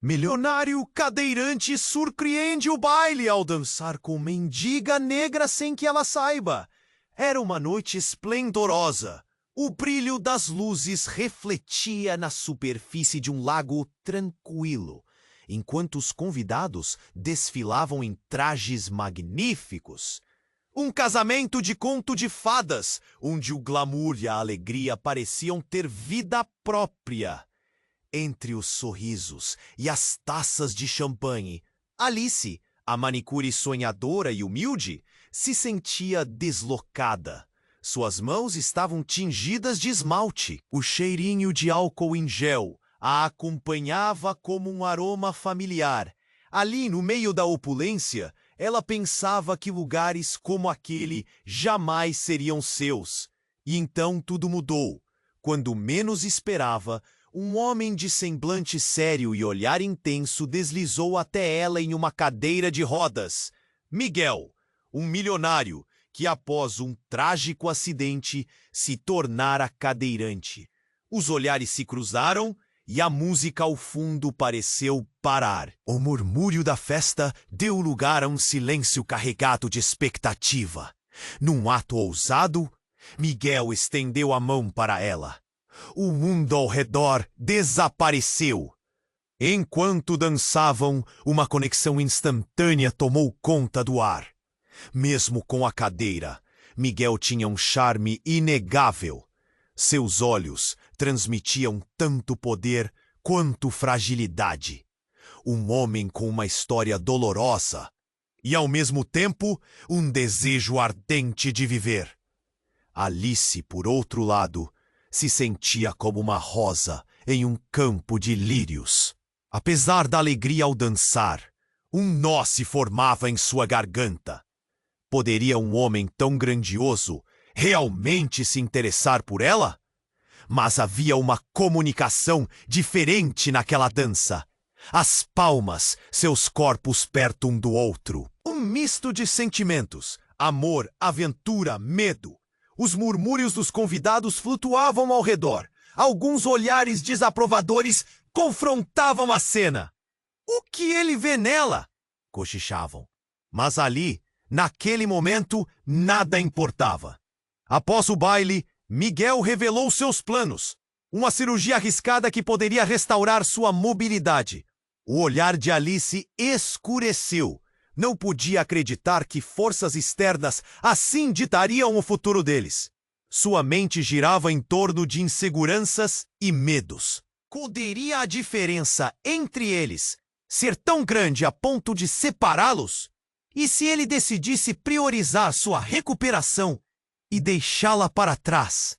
Milionário cadeirante surpreende o baile ao dançar com mendiga negra sem que ela saiba. Era uma noite esplendorosa. O brilho das luzes refletia na superfície de um lago tranquilo, enquanto os convidados desfilavam em trajes magníficos. Um casamento de conto de fadas, onde o glamour e a alegria pareciam ter vida própria. Entre os sorrisos e as taças de champanhe, Alice, a manicure sonhadora e humilde, se sentia deslocada. Suas mãos estavam tingidas de esmalte. O cheirinho de álcool em gel a acompanhava como um aroma familiar. Ali, no meio da opulência, ela pensava que lugares como aquele jamais seriam seus. E então tudo mudou. Quando menos esperava, um homem de semblante sério e olhar intenso deslizou até ela em uma cadeira de rodas. Miguel, um milionário que, após um trágico acidente, se tornara cadeirante. Os olhares se cruzaram e a música ao fundo pareceu parar. O murmúrio da festa deu lugar a um silêncio carregado de expectativa. Num ato ousado, Miguel estendeu a mão para ela. O mundo ao redor desapareceu. Enquanto dançavam, uma conexão instantânea tomou conta do ar. Mesmo com a cadeira, Miguel tinha um charme inegável. Seus olhos transmitiam tanto poder quanto fragilidade. Um homem com uma história dolorosa e, ao mesmo tempo, um desejo ardente de viver. Alice, por outro lado, se sentia como uma rosa em um campo de lírios. Apesar da alegria ao dançar, um nó se formava em sua garganta. Poderia um homem tão grandioso realmente se interessar por ela? Mas havia uma comunicação diferente naquela dança. As palmas, seus corpos perto um do outro. Um misto de sentimentos, amor, aventura, medo. Os murmúrios dos convidados flutuavam ao redor. Alguns olhares desaprovadores confrontavam a cena. O que ele vê nela? Cochichavam. Mas ali, naquele momento, nada importava. Após o baile, Miguel revelou seus planos. Uma cirurgia arriscada que poderia restaurar sua mobilidade. O olhar de Alice escureceu. Não podia acreditar que forças externas assim ditariam o futuro deles. Sua mente girava em torno de inseguranças e medos. Poderia a diferença entre eles ser tão grande a ponto de separá-los? E se ele decidisse priorizar sua recuperação e deixá-la para trás?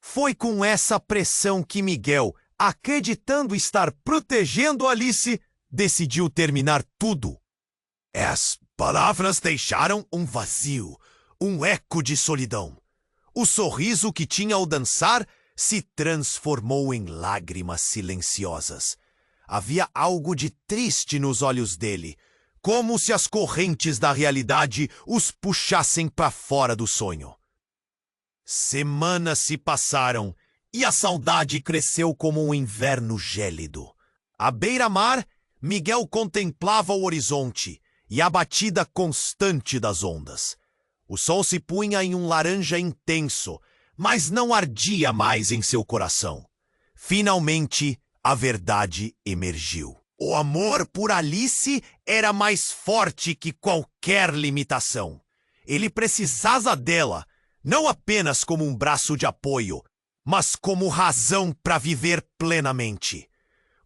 Foi com essa pressão que Miguel, acreditando estar protegendo Alice, decidiu terminar tudo. As palavras deixaram um vazio, um eco de solidão. O sorriso que tinha ao dançar se transformou em lágrimas silenciosas. Havia algo de triste nos olhos dele, como se as correntes da realidade os puxassem para fora do sonho. Semanas se passaram e a saudade cresceu como um inverno gélido. À beira-mar, Miguel contemplava o horizonte e a batida constante das ondas. O sol se punha em um laranja intenso, mas não ardia mais em seu coração. Finalmente, a verdade emergiu. O amor por Alice era mais forte que qualquer limitação. Ele precisava dela, não apenas como um braço de apoio, mas como razão para viver plenamente.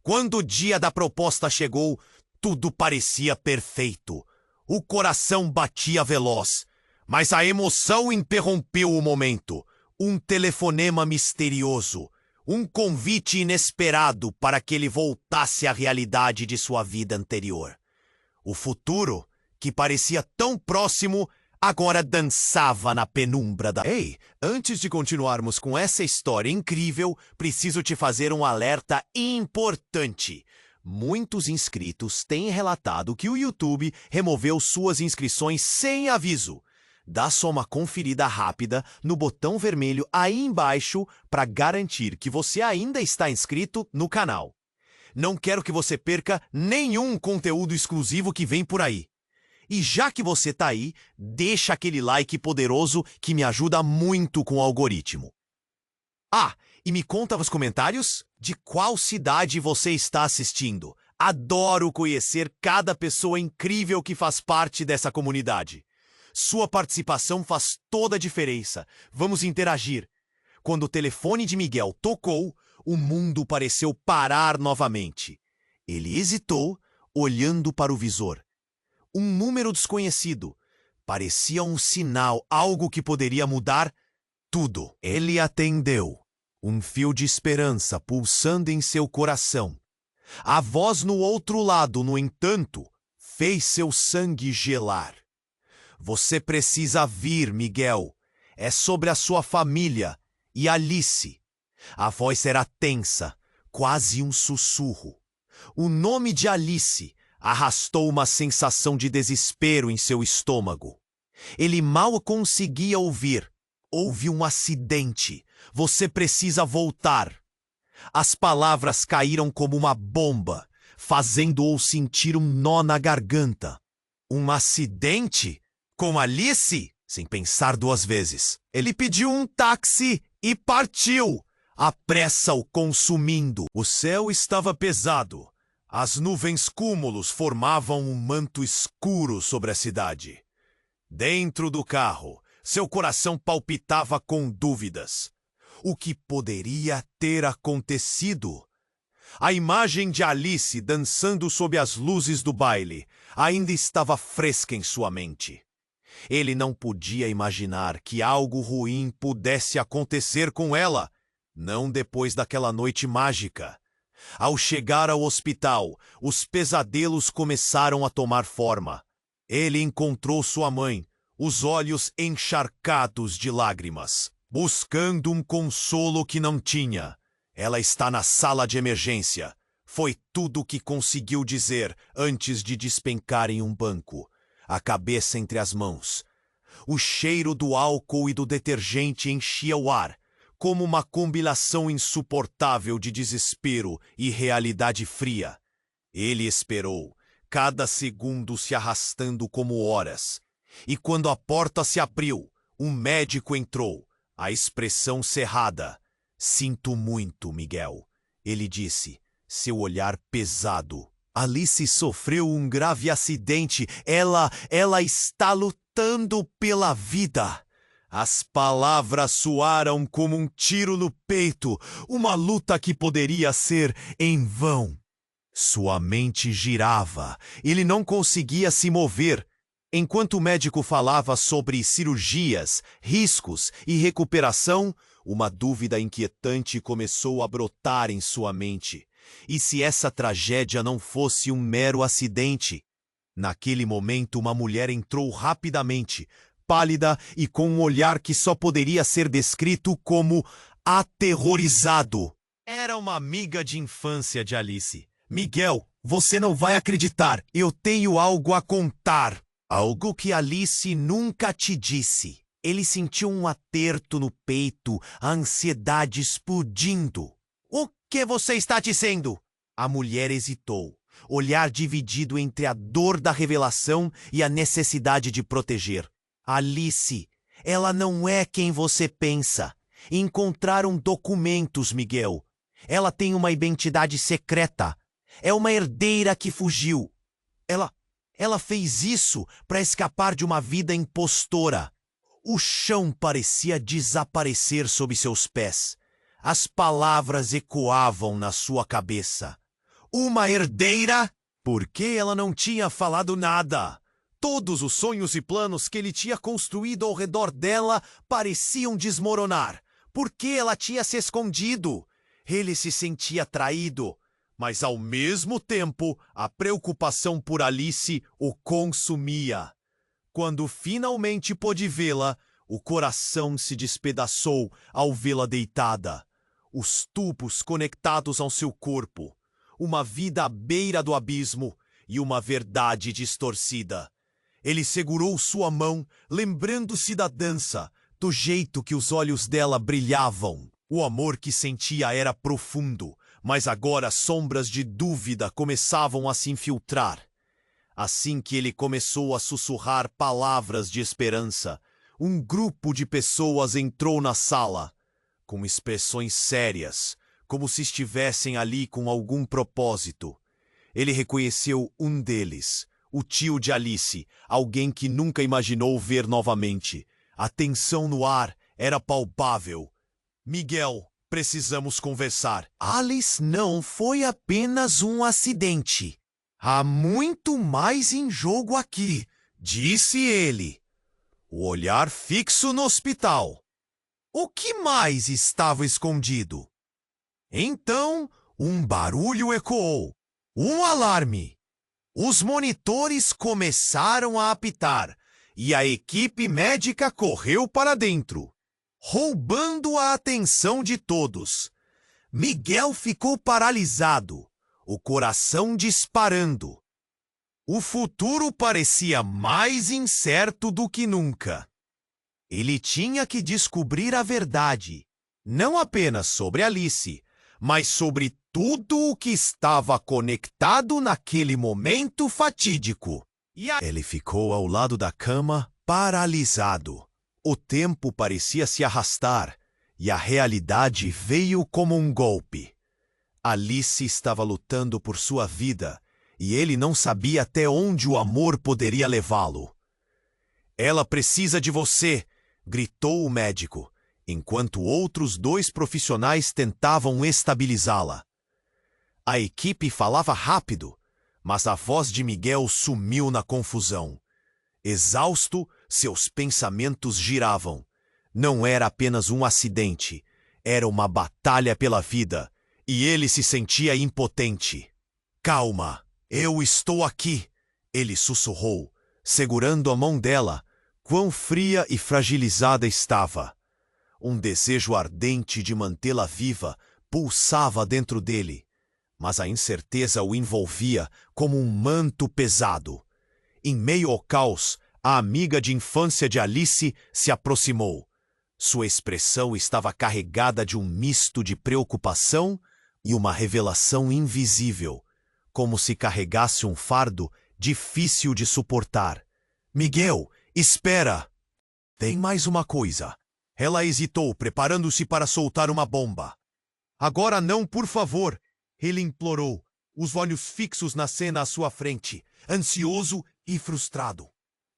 Quando o dia da proposta chegou, tudo parecia perfeito. O coração batia veloz, mas a emoção interrompeu o momento. Um telefonema misterioso, um convite inesperado para que ele voltasse à realidade de sua vida anterior. O futuro, que parecia tão próximo, agora dançava na penumbra da... Ei, antes de continuarmos com essa história incrível, preciso te fazer um alerta importante. Muitos inscritos têm relatado que o YouTube removeu suas inscrições sem aviso. Dá só uma conferida rápida no botão vermelho aí embaixo para garantir que você ainda está inscrito no canal. Não quero que você perca nenhum conteúdo exclusivo que vem por aí. E já que você tá aí, deixa aquele like poderoso que me ajuda muito com o algoritmo. Ah, e me conta nos comentários de qual cidade você está assistindo. Adoro conhecer cada pessoa incrível que faz parte dessa comunidade. Sua participação faz toda a diferença. Vamos interagir. Quando o telefone de Miguel tocou, o mundo pareceu parar novamente. Ele hesitou, olhando para o visor. Um número desconhecido. Parecia um sinal, algo que poderia mudar tudo. Ele atendeu. Um fio de esperança pulsando em seu coração. A voz no outro lado, no entanto, fez seu sangue gelar. Você precisa vir, Miguel. É sobre a sua família e Alice. A voz era tensa, quase um sussurro. O nome de Alice arrastou uma sensação de desespero em seu estômago. Ele mal conseguia ouvir. Houve um acidente. Você precisa voltar. As palavras caíram como uma bomba, fazendo-o sentir um nó na garganta. Um acidente? Com Alice? Sem pensar duas vezes. Ele pediu um táxi e partiu, a pressa o consumindo. O céu estava pesado. As nuvens cúmulos formavam um manto escuro sobre a cidade. Dentro do carro, seu coração palpitava com dúvidas. O que poderia ter acontecido? A imagem de Alice dançando sob as luzes do baile ainda estava fresca em sua mente. Ele não podia imaginar que algo ruim pudesse acontecer com ela, não depois daquela noite mágica. Ao chegar ao hospital, os pesadelos começaram a tomar forma. Ele encontrou sua mãe, os olhos encharcados de lágrimas, buscando um consolo que não tinha. Ela está na sala de emergência. Foi tudo o que conseguiu dizer antes de despencar em um banco, a cabeça entre as mãos. O cheiro do álcool e do detergente enchia o ar, como uma combinação insuportável de desespero e realidade fria. Ele esperou, cada segundo se arrastando como horas. E quando a porta se abriu, um médico entrou, a expressão cerrada. Sinto muito, Miguel, ele disse, seu olhar pesado. Alice sofreu um grave acidente. Ela está lutando pela vida. As palavras soaram como um tiro no peito, uma luta que poderia ser em vão. Sua mente girava, ele não conseguia se mover. Enquanto o médico falava sobre cirurgias, riscos e recuperação, uma dúvida inquietante começou a brotar em sua mente. E se essa tragédia não fosse um mero acidente? Naquele momento, uma mulher entrou rapidamente, pálida e com um olhar que só poderia ser descrito como aterrorizado. Era uma amiga de infância de Alice. Miguel, você não vai acreditar. Eu tenho algo a contar. Algo que Alice nunca te disse. Ele sentiu um aperto no peito, a ansiedade explodindo. O que você está dizendo? A mulher hesitou, olhar dividido entre a dor da revelação e a necessidade de proteger. Alice, ela não é quem você pensa. Encontraram documentos, Miguel. Ela tem uma identidade secreta. É uma herdeira que fugiu. Ela fez isso para escapar de uma vida impostora. O chão parecia desaparecer sob seus pés. As palavras ecoavam na sua cabeça. Uma herdeira? Por que ela não tinha falado nada? Todos os sonhos e planos que ele tinha construído ao redor dela pareciam desmoronar. Por que ela tinha se escondido? Ele se sentia traído. Mas, ao mesmo tempo, a preocupação por Alice o consumia. Quando finalmente pôde vê-la, o coração se despedaçou ao vê-la deitada. Os tubos conectados ao seu corpo. Uma vida à beira do abismo e uma verdade distorcida. Ele segurou sua mão, lembrando-se da dança, do jeito que os olhos dela brilhavam. O amor que sentia era profundo, mas agora sombras de dúvida começavam a se infiltrar. Assim que ele começou a sussurrar palavras de esperança, um grupo de pessoas entrou na sala, com expressões sérias, como se estivessem ali com algum propósito. Ele reconheceu um deles, o tio de Alice, alguém que nunca imaginou ver novamente. A tensão no ar era palpável. Miguel, precisamos conversar. Alice não foi apenas um acidente. Há muito mais em jogo aqui, disse ele. O olhar fixo no hospital. O que mais estava escondido? Então, um barulho ecoou. Um alarme. Os monitores começaram a apitar e a equipe médica correu para dentro, roubando a atenção de todos. Miguel ficou paralisado, o coração disparando. O futuro parecia mais incerto do que nunca. Ele tinha que descobrir a verdade, não apenas sobre Alice, mas sobre tudo o que estava conectado naquele momento fatídico. Ele ficou ao lado da cama, paralisado. O tempo parecia se arrastar, e a realidade veio como um golpe. Alice estava lutando por sua vida, e ele não sabia até onde o amor poderia levá-lo. Ela precisa de você, gritou o médico, enquanto outros 2 profissionais tentavam estabilizá-la. A equipe falava rápido, mas a voz de Miguel sumiu na confusão. Exausto, seus pensamentos giravam. Não era apenas um acidente, era uma batalha pela vida, e ele se sentia impotente. Calma, eu estou aqui, ele sussurrou, segurando a mão dela. Quão fria e fragilizada estava. Um desejo ardente de mantê-la viva pulsava dentro dele, mas a incerteza o envolvia como um manto pesado. Em meio ao caos, a amiga de infância de Alice se aproximou. Sua expressão estava carregada de um misto de preocupação e uma revelação invisível, como se carregasse um fardo difícil de suportar. Miguel, espera! Tem mais uma coisa. Ela hesitou, preparando-se para soltar uma bomba. Agora não, por favor, ele implorou, os olhos fixos na cena à sua frente, ansioso e frustrado.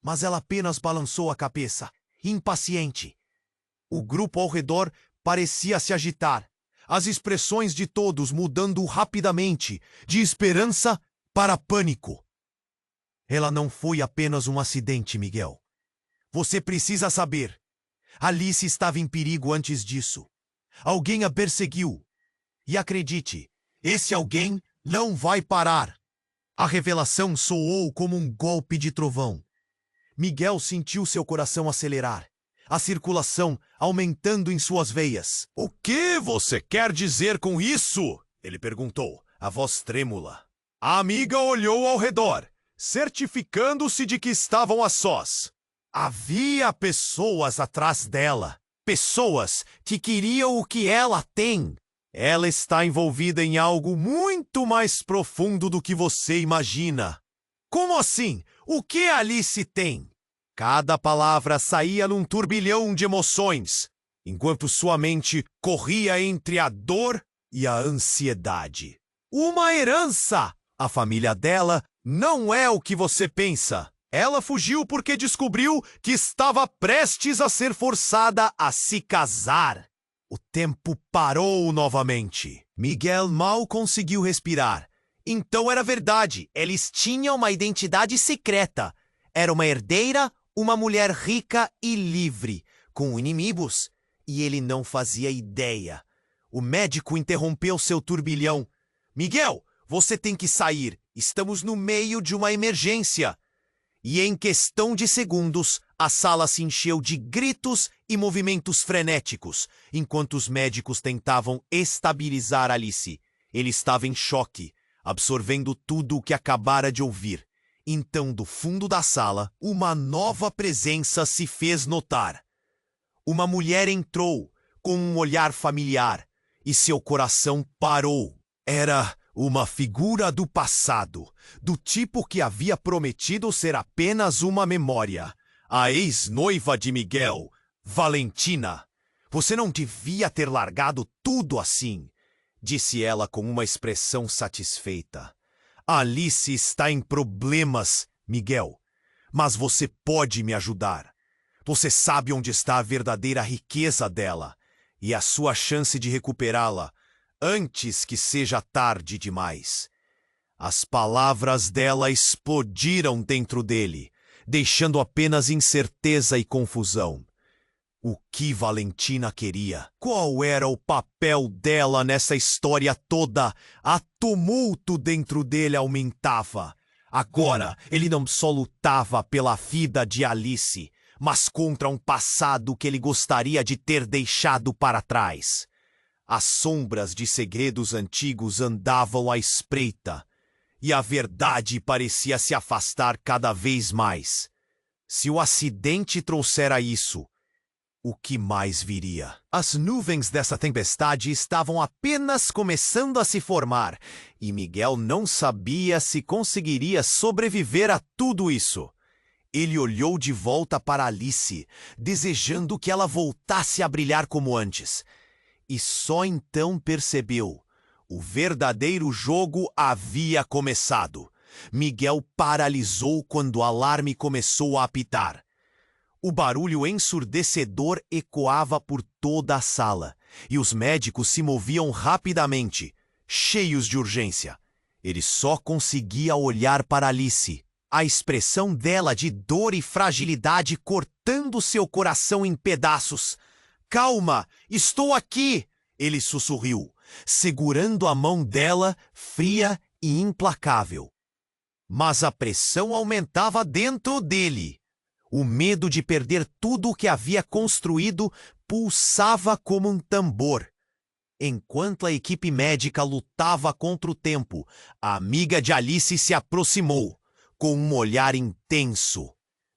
Mas ela apenas balançou a cabeça, impaciente. O grupo ao redor parecia se agitar, as expressões de todos mudando rapidamente, de esperança para pânico. Ela não foi apenas um acidente, Miguel. Você precisa saber. Alice estava em perigo antes disso. Alguém a perseguiu. E acredite, esse alguém não vai parar. A revelação soou como um golpe de trovão. Miguel sentiu seu coração acelerar, a circulação aumentando em suas veias. O que você quer dizer com isso? Ele perguntou, a voz trêmula. A amiga olhou ao redor, certificando-se de que estavam a sós. Havia pessoas atrás dela, pessoas que queriam o que ela tem. Ela está envolvida em algo muito mais profundo do que você imagina. Como assim? O que Alice tem? Cada palavra saía num turbilhão de emoções, enquanto sua mente corria entre a dor e a ansiedade. Uma herança! A família dela não é o que você pensa. Ela fugiu porque descobriu que estava prestes a ser forçada a se casar. O tempo parou novamente. Miguel mal conseguiu respirar. Então era verdade, eles tinham uma identidade secreta. Era uma herdeira, uma mulher rica e livre, com inimigos, e ele não fazia ideia. O médico interrompeu seu turbilhão. Miguel, você tem que sair. Estamos no meio de uma emergência. E em questão de segundos, a sala se encheu de gritos e movimentos frenéticos, enquanto os médicos tentavam estabilizar Alice. Ele estava em choque, absorvendo tudo o que acabara de ouvir. Então, do fundo da sala, uma nova presença se fez notar. Uma mulher entrou, com um olhar familiar, e seu coração parou. Era uma figura do passado, do tipo que havia prometido ser apenas uma memória. A ex-noiva de Miguel, Valentina. Você não devia ter largado tudo assim, disse ela com uma expressão satisfeita. Alice está em problemas, Miguel, mas você pode me ajudar. Você sabe onde está a verdadeira riqueza dela e a sua chance de recuperá-la antes que seja tarde demais. As palavras dela explodiram dentro dele, deixando apenas incerteza e confusão. O que Valentina queria? Qual era o papel dela nessa história toda? A tumulto dentro dele aumentava. Agora, ele não só lutava pela vida de Alice, mas contra um passado que ele gostaria de ter deixado para trás. As sombras de segredos antigos andavam à espreita, e a verdade parecia se afastar cada vez mais. Se o acidente trouxera isso, o que mais viria? As nuvens dessa tempestade estavam apenas começando a se formar, e Miguel não sabia se conseguiria sobreviver a tudo isso. Ele olhou de volta para Alice, desejando que ela voltasse a brilhar como antes. E só então percebeu. O verdadeiro jogo havia começado. Miguel paralisou quando o alarme começou a apitar. O barulho ensurdecedor ecoava por toda a sala, e os médicos se moviam rapidamente, cheios de urgência. Ele só conseguia olhar para Alice, a expressão dela de dor e fragilidade cortando seu coração em pedaços. "Calma, estou aqui!" ele sussurrou, segurando a mão dela, fria e implacável. Mas a pressão aumentava dentro dele. O medo de perder tudo o que havia construído pulsava como um tambor. Enquanto a equipe médica lutava contra o tempo, a amiga de Alice se aproximou, com um olhar intenso.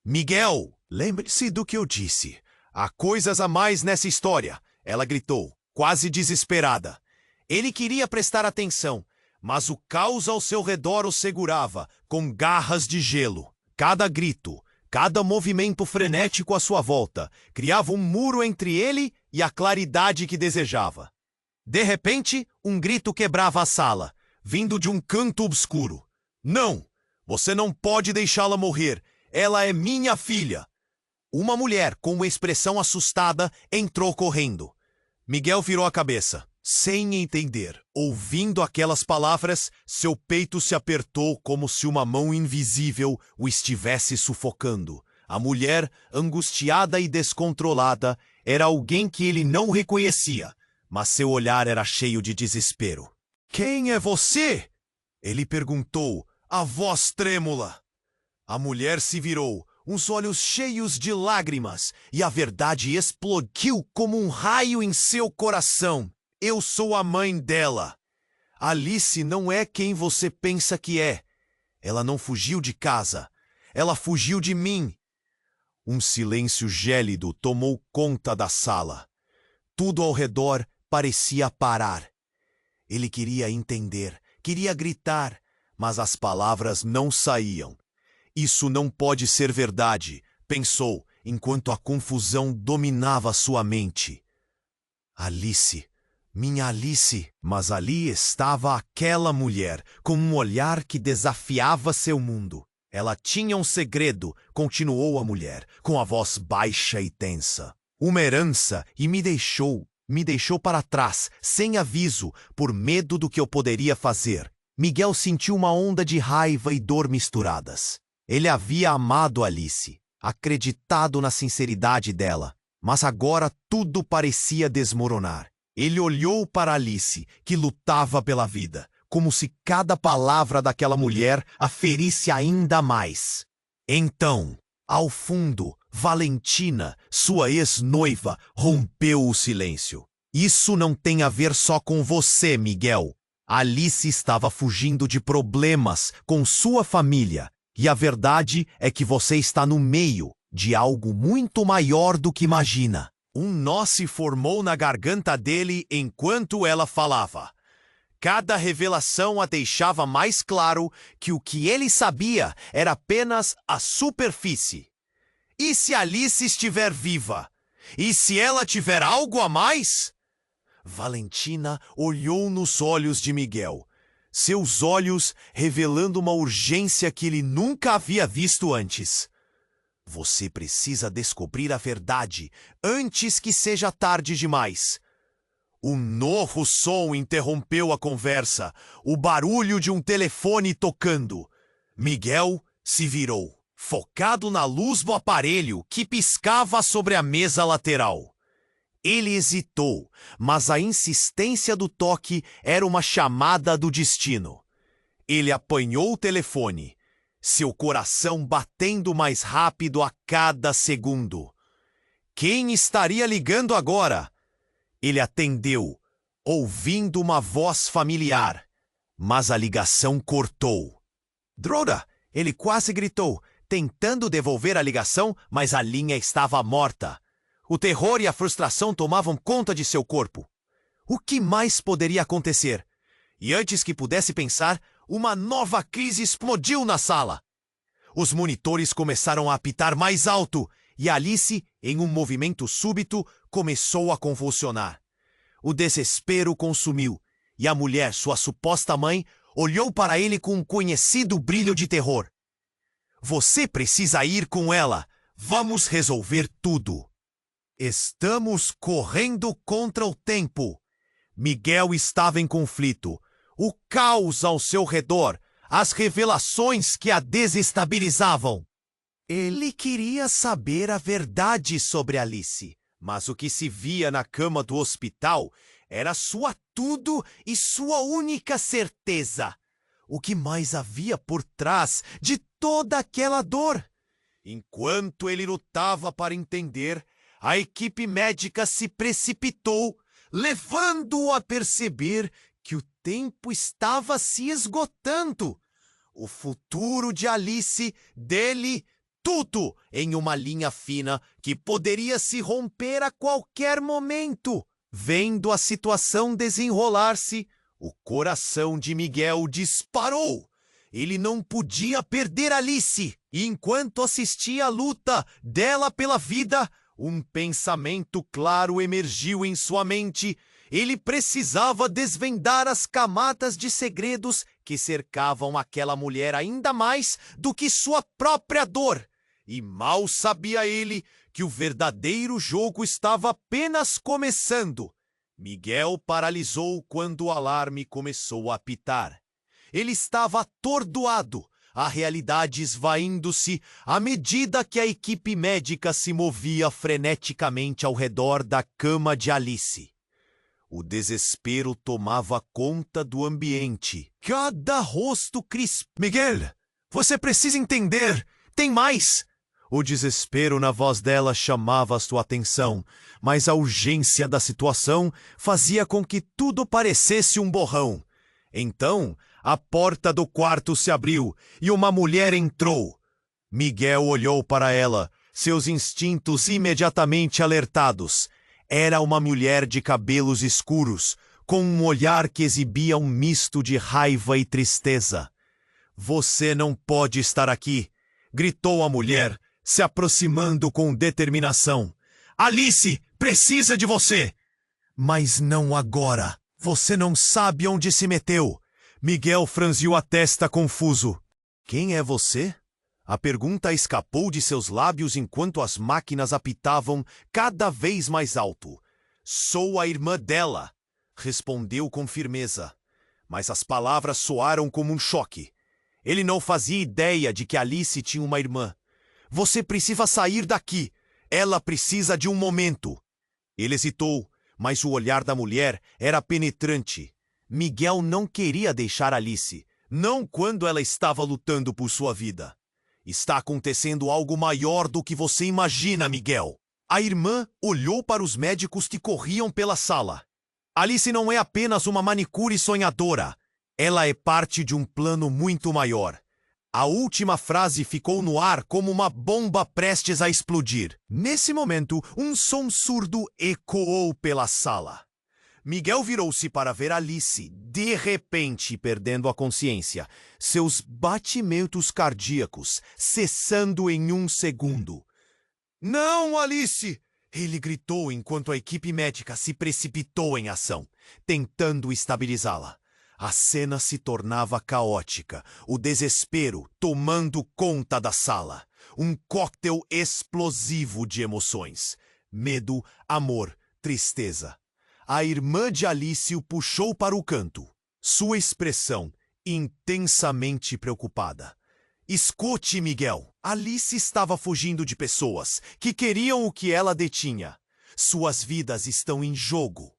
"Miguel, lembre-se do que eu disse. Há coisas a mais nessa história", ela gritou, quase desesperada. Ele queria prestar atenção, mas o caos ao seu redor o segurava, com garras de gelo. Cada grito, cada movimento frenético à sua volta, criava um muro entre ele e a claridade que desejava. De repente, um grito quebrava a sala, vindo de um canto obscuro. "Não! Você não pode deixá-la morrer! Ela é minha filha!" Uma mulher, com uma expressão assustada, entrou correndo. Miguel virou a cabeça, sem entender. Ouvindo aquelas palavras, seu peito se apertou como se uma mão invisível o estivesse sufocando. A mulher, angustiada e descontrolada, era alguém que ele não reconhecia, mas seu olhar era cheio de desespero. "Quem é você?" ele perguntou, a voz trêmula. A mulher se virou, uns olhos cheios de lágrimas, e a verdade explodiu como um raio em seu coração. "Eu sou a mãe dela. Alice não é quem você pensa que é. Ela não fugiu de casa. Ela fugiu de mim." Um silêncio gélido tomou conta da sala. Tudo ao redor parecia parar. Ele queria entender, queria gritar, mas as palavras não saíam. "Isso não pode ser verdade", pensou, enquanto a confusão dominava sua mente. "Alice, minha Alice." Mas ali estava aquela mulher, com um olhar que desafiava seu mundo. "Ela tinha um segredo", continuou a mulher, com a voz baixa e tensa. "Uma herança, e me deixou para trás, sem aviso, por medo do que eu poderia fazer." Miguel sentiu uma onda de raiva e dor misturadas. Ele havia amado Alice, acreditado na sinceridade dela, mas agora tudo parecia desmoronar. Ele olhou para Alice, que lutava pela vida, como se cada palavra daquela mulher a ferisse ainda mais. Então, ao fundo, Valentina, sua ex-noiva, rompeu o silêncio. "Isso não tem a ver só com você, Miguel. Alice estava fugindo de problemas com sua família, e a verdade é que você está no meio de algo muito maior do que imagina." Um nó se formou na garganta dele enquanto ela falava. Cada revelação a deixava mais claro que o que ele sabia era apenas a superfície. E se Alice estiver viva? E se ela tiver algo a mais? Valentina olhou nos olhos de Miguel, seus olhos revelando uma urgência que ele nunca havia visto antes. Você precisa descobrir a verdade antes que seja tarde demais. Um novo som interrompeu a conversa, o barulho de um telefone tocando. Miguel se virou, focado na luz do aparelho que piscava sobre a mesa lateral. Ele hesitou, mas a insistência do toque era uma chamada do destino. Ele apanhou o telefone, seu coração batendo mais rápido a cada segundo. Quem estaria ligando agora? Ele atendeu, ouvindo uma voz familiar, mas a ligação cortou. Droga! Ele quase gritou, tentando devolver a ligação, mas a linha estava morta. O terror e a frustração tomavam conta de seu corpo. O que mais poderia acontecer? E antes que pudesse pensar, uma nova crise explodiu na sala. Os monitores começaram a apitar mais alto e Alice, em um movimento súbito, começou a convulsionar. O desespero consumiu e a mulher, sua suposta mãe, olhou para ele com um conhecido brilho de terror. Você precisa ir com ela. Vamos resolver tudo. Estamos correndo contra o tempo. Miguel estava em conflito. O caos ao seu redor, as revelações que a desestabilizavam. Ele queria saber a verdade sobre Alice, mas o que se via na cama do hospital era sua tudo e sua única certeza. O que mais havia por trás de toda aquela dor? Enquanto ele lutava para entender, a equipe médica se precipitou, levando-o a perceber que o tempo estava se esgotando. O futuro de Alice, dele, tudo em uma linha fina que poderia se romper a qualquer momento. Vendo a situação desenrolar-se, o coração de Miguel disparou. Ele não podia perder Alice. E enquanto assistia à luta dela pela vida, um pensamento claro emergiu em sua mente. Ele precisava desvendar as camadas de segredos que cercavam aquela mulher ainda mais do que sua própria dor. E mal sabia ele que o verdadeiro jogo estava apenas começando. Miguel paralisou quando o alarme começou a apitar. Ele estava atordoado, a realidade esvaindo-se à medida que a equipe médica se movia freneticamente ao redor da cama de Alice. O desespero tomava conta do ambiente. Cada rosto crisp. Miguel, você precisa entender. Tem mais. O desespero na voz dela chamava sua atenção, mas a urgência da situação fazia com que tudo parecesse um borrão. Então, a porta do quarto se abriu e uma mulher entrou. Miguel olhou para ela, seus instintos imediatamente alertados. Era uma mulher de cabelos escuros, com um olhar que exibia um misto de raiva e tristeza. Você não pode estar aqui, gritou a mulher, se aproximando com determinação. Alice precisa de você! Mas não agora. Você não sabe onde se meteu. Miguel franziu a testa confuso. Quem é você? A pergunta escapou de seus lábios enquanto as máquinas apitavam cada vez mais alto. Sou a irmã dela, respondeu com firmeza. Mas as palavras soaram como um choque. Ele não fazia ideia de que Alice tinha uma irmã. Você precisa sair daqui. Ela precisa de um momento. Ele hesitou, mas o olhar da mulher era penetrante. Miguel não queria deixar Alice, não quando ela estava lutando por sua vida. Está acontecendo algo maior do que você imagina, Miguel. A irmã olhou para os médicos que corriam pela sala. Alice não é apenas uma manicure sonhadora. Ela é parte de um plano muito maior. A última frase ficou no ar como uma bomba prestes a explodir. Nesse momento, um som surdo ecoou pela sala. Miguel virou-se para ver Alice, de repente perdendo a consciência, seus batimentos cardíacos cessando em um segundo. Não, Alice! Ele gritou enquanto a equipe médica se precipitou em ação, tentando estabilizá-la. A cena se tornava caótica, o desespero tomando conta da sala. Um coquetel explosivo de emoções. Medo, amor, tristeza. A irmã de Alice o puxou para o canto, sua expressão intensamente preocupada. Escute, Miguel. Alice estava fugindo de pessoas que queriam o que ela detinha. Suas vidas estão em jogo.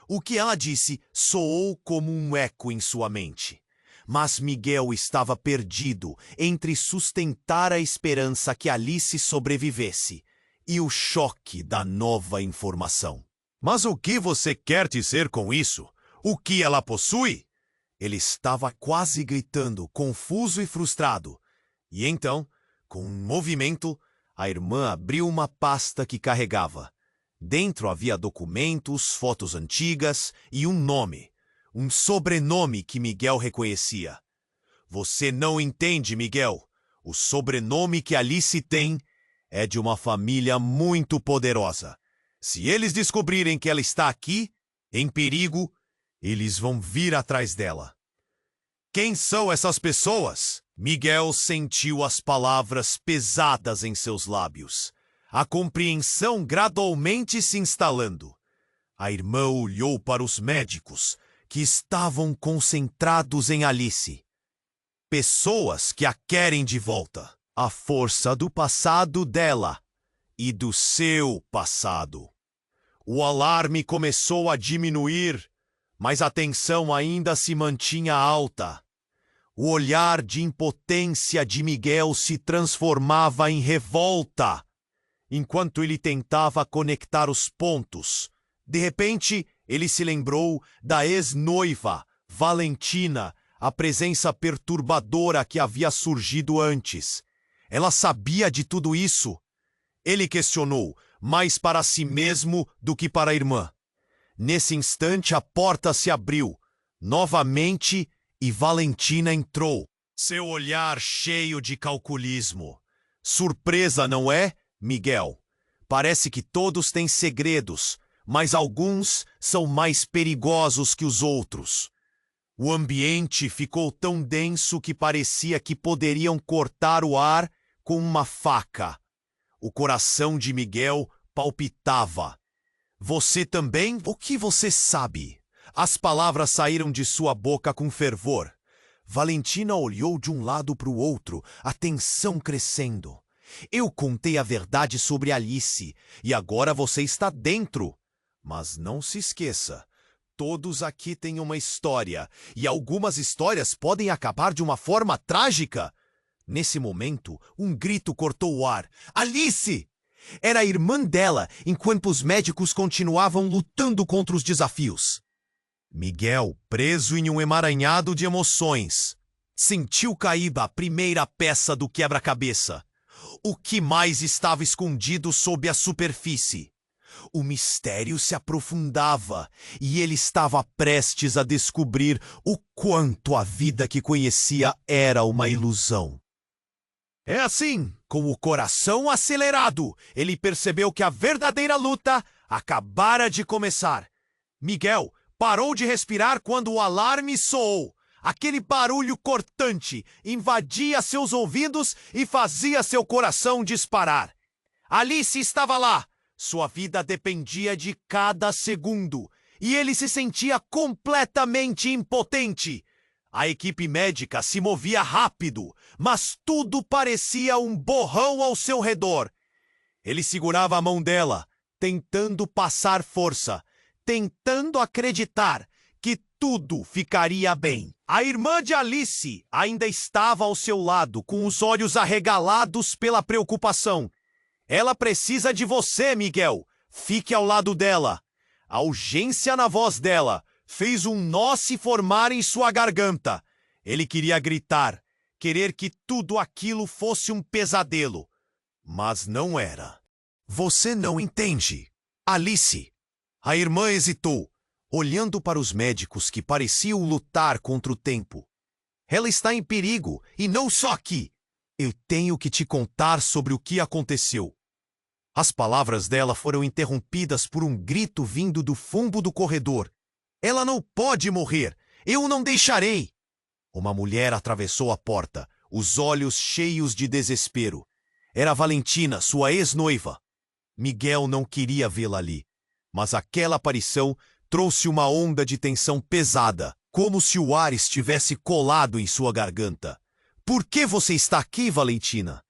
O que ela disse soou como um eco em sua mente. Mas Miguel estava perdido entre sustentar a esperança que Alice sobrevivesse e o choque da nova informação. Mas o que você quer dizer com isso? O que ela possui? Ele estava quase gritando, confuso e frustrado. E então, com um movimento, a irmã abriu uma pasta que carregava. Dentro havia documentos, fotos antigas e um nome. Um sobrenome que Miguel reconhecia. Você não entende, Miguel. O sobrenome que Alice tem é de uma família muito poderosa. Se eles descobrirem que ela está aqui, em perigo, eles vão vir atrás dela. Quem são essas pessoas? Miguel sentiu as palavras pesadas em seus lábios. A compreensão gradualmente se instalando. A irmã olhou para os médicos, que estavam concentrados em Alice. Pessoas que a querem de volta. A força do passado dela e do seu passado. O alarme começou a diminuir, mas a tensão ainda se mantinha alta. O olhar de impotência de Miguel se transformava em revolta, enquanto ele tentava conectar os pontos. De repente, ele se lembrou da ex-noiva, Valentina, a presença perturbadora que havia surgido antes. Ela sabia de tudo isso. Ele questionou, mais para si mesmo do que para a irmã. Nesse instante, a porta se abriu, novamente, e Valentina entrou. Seu olhar cheio de calculismo. Surpresa, não é, Miguel? Parece que todos têm segredos, mas alguns são mais perigosos que os outros. O ambiente ficou tão denso que parecia que poderiam cortar o ar com uma faca. O coração de Miguel palpitava. Você também? O que você sabe? As palavras saíram de sua boca com fervor. Valentina olhou de um lado para o outro, a tensão crescendo. Eu contei a verdade sobre Alice, e agora você está dentro. Mas não se esqueça, todos aqui têm uma história, e algumas histórias podem acabar de uma forma trágica. Nesse momento, um grito cortou o ar. Alice! Era a irmã dela, enquanto os médicos continuavam lutando contra os desafios. Miguel, preso em um emaranhado de emoções, sentiu cair a primeira peça do quebra-cabeça. O que mais estava escondido sob a superfície? O mistério se aprofundava e ele estava prestes a descobrir o quanto a vida que conhecia era uma ilusão. É assim, com o coração acelerado, ele percebeu que a verdadeira luta acabara de começar. Miguel parou de respirar quando o alarme soou. Aquele barulho cortante invadia seus ouvidos e fazia seu coração disparar. Alice estava lá. Sua vida dependia de cada segundo. E ele se sentia completamente impotente. A equipe médica se movia rápido, mas tudo parecia um borrão ao seu redor. Ele segurava a mão dela, tentando passar força, tentando acreditar que tudo ficaria bem. A irmã de Alice ainda estava ao seu lado, com os olhos arregalados pela preocupação. Ela precisa de você, Miguel. Fique ao lado dela. A urgência na voz dela fez um nó se formar em sua garganta. Ele queria gritar, querer que tudo aquilo fosse um pesadelo. Mas não era. Você não entende. Alice. A irmã hesitou. olhando para os médicos que pareciam lutar contra o tempo. Ela está em perigo, e não só aqui. Eu tenho que te contar sobre o que aconteceu. As palavras dela foram interrompidas por um grito vindo do fundo do corredor. Ela não pode morrer! Eu não deixarei! Uma mulher atravessou a porta, os olhos cheios de desespero. Era Valentina, sua ex-noiva. Miguel não queria vê-la ali, mas aquela aparição trouxe uma onda de tensão pesada, como se o ar estivesse colado em sua garganta. Por que você está aqui, Valentina?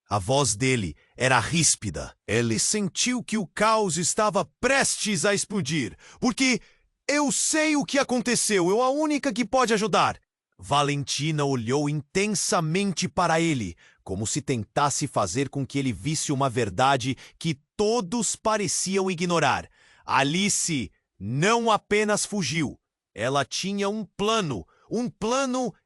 A voz dele era ríspida. Ele sentiu que o caos estava prestes a explodir, porque eu sei o que aconteceu, eu a única que pode ajudar. Valentina olhou intensamente para ele, como se tentasse fazer com que ele visse uma verdade que todos pareciam ignorar. Alice não apenas fugiu, ela tinha um plano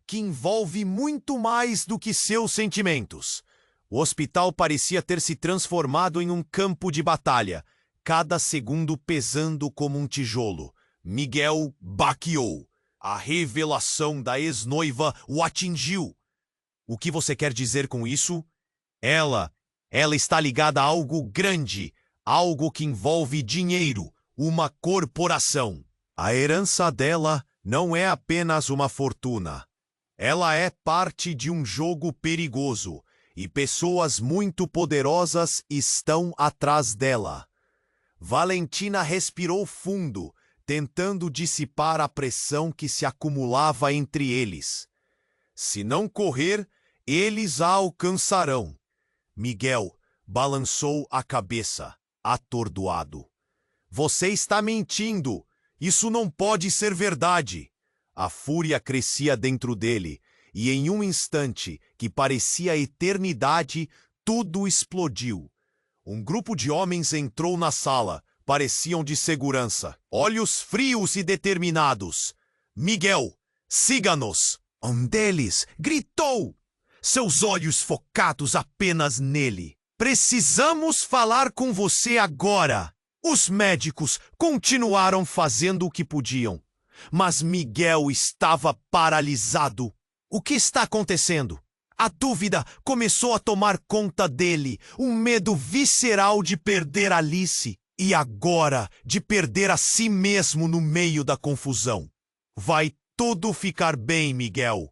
que envolve muito mais do que seus sentimentos. O hospital parecia ter se transformado em um campo de batalha, cada segundo pesando como um tijolo. Miguel baqueou. A revelação da ex-noiva o atingiu. O que você quer dizer com isso? Ela está ligada a algo grande, algo que envolve dinheiro, uma corporação. A herança dela não é apenas uma fortuna. Ela é parte de um jogo perigoso, e pessoas muito poderosas estão atrás dela. Valentina respirou fundo, tentando dissipar a pressão que se acumulava entre eles. Se não correr, eles a alcançarão. Miguel balançou a cabeça, atordoado. Você está mentindo! Isso não pode ser verdade! A fúria crescia dentro dele, e em um instante, que parecia eternidade, tudo explodiu. Um grupo de homens entrou na sala. Pareciam de segurança, olhos frios e determinados. Miguel, siga-nos! Um deles gritou, seus olhos focados apenas nele. Precisamos falar com você agora! Os médicos continuaram fazendo o que podiam, mas Miguel estava paralisado. O que está acontecendo? A dúvida começou a tomar conta dele, um medo visceral de perder Alice. E agora, de perder a si mesmo no meio da confusão. Vai tudo ficar bem, Miguel,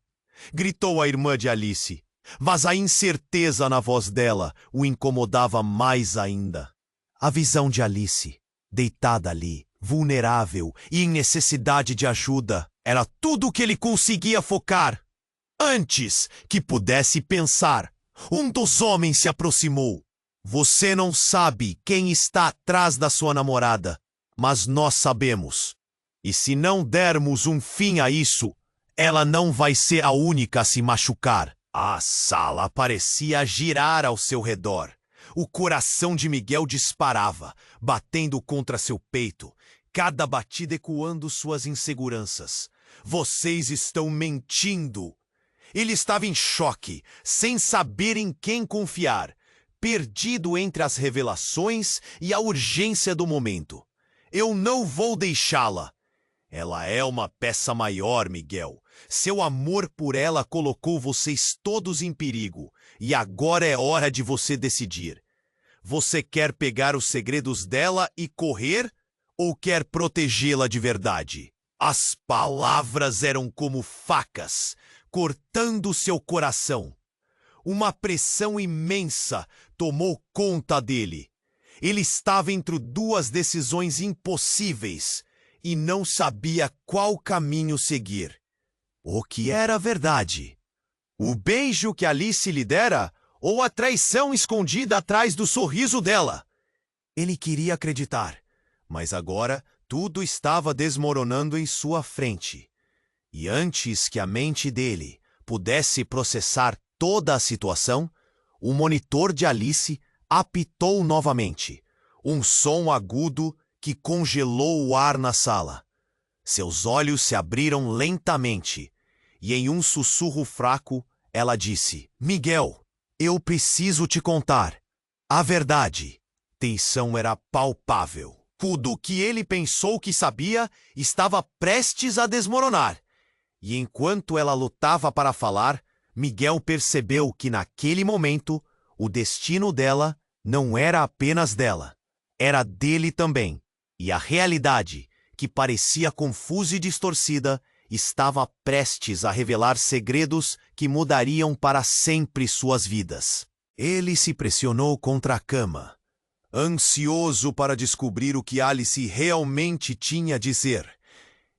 gritou a irmã de Alice, mas a incerteza na voz dela o incomodava mais ainda. A visão de Alice, deitada ali, vulnerável e em necessidade de ajuda, era tudo o que ele conseguia focar. Antes que pudesse pensar, um dos homens se aproximou. Você não sabe quem está atrás da sua namorada, mas nós sabemos. E se não dermos um fim a isso, ela não vai ser a única a se machucar. A sala parecia girar ao seu redor. O coração de Miguel disparava, batendo contra seu peito, cada batida ecoando suas inseguranças. Vocês estão mentindo! Ele estava em choque, sem saber em quem confiar, perdido entre as revelações e a urgência do momento. Eu não vou deixá-la. Ela é uma peça maior, Miguel. Seu amor por ela colocou vocês todos em perigo, e agora é hora de você decidir. Você quer pegar os segredos dela e correr, ou quer protegê-la de verdade? As palavras eram como facas, cortando seu coração. Uma pressão imensa tomou conta dele. Ele estava entre duas decisões impossíveis e não sabia qual caminho seguir. O que era verdade? O beijo que Alice lhe dera ou a traição escondida atrás do sorriso dela? Ele queria acreditar, mas agora tudo estava desmoronando em sua frente. E antes que a mente dele pudesse processar toda a situação, o monitor de Alice apitou novamente, um som agudo que congelou o ar na sala. Seus olhos se abriram lentamente, e em um sussurro fraco, ela disse: Miguel, eu preciso te contar. A verdade. Tensão era palpável. Tudo que ele pensou que sabia estava prestes a desmoronar. E enquanto ela lutava para falar, Miguel percebeu que naquele momento o destino dela não era apenas dela, era dele também. E a realidade, que parecia confusa e distorcida, estava prestes a revelar segredos que mudariam para sempre suas vidas. Ele se pressionou contra a cama, ansioso para descobrir o que Alice realmente tinha a dizer,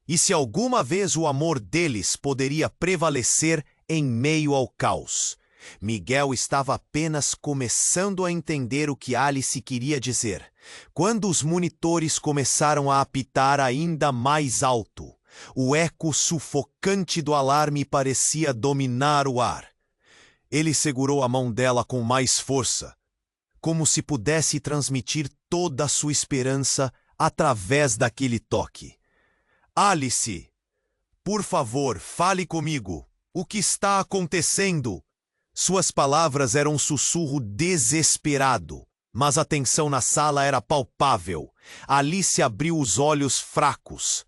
e se alguma vez o amor deles poderia prevalecer em meio ao caos. Miguel estava apenas começando a entender o que Alice queria dizer, quando os monitores começaram a apitar ainda mais alto. O eco sufocante do alarme parecia dominar o ar. Ele segurou a mão dela com mais força, como se pudesse transmitir toda a sua esperança através daquele toque. Alice, por favor, fale comigo. O que está acontecendo? Suas palavras eram um sussurro desesperado, mas a tensão na sala era palpável. Alice abriu os olhos fracos.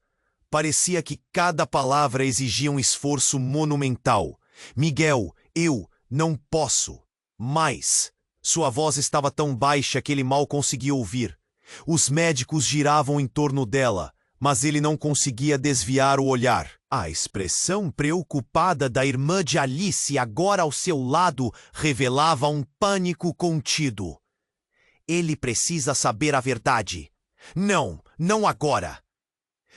Parecia que cada palavra exigia um esforço monumental. Miguel, eu não posso. Mas sua voz estava tão baixa que ele mal conseguia ouvir. Os médicos giravam em torno dela, mas ele não conseguia desviar o olhar. A expressão preocupada da irmã de Alice, agora ao seu lado, revelava um pânico contido. Ele precisa saber a verdade. Não, não agora.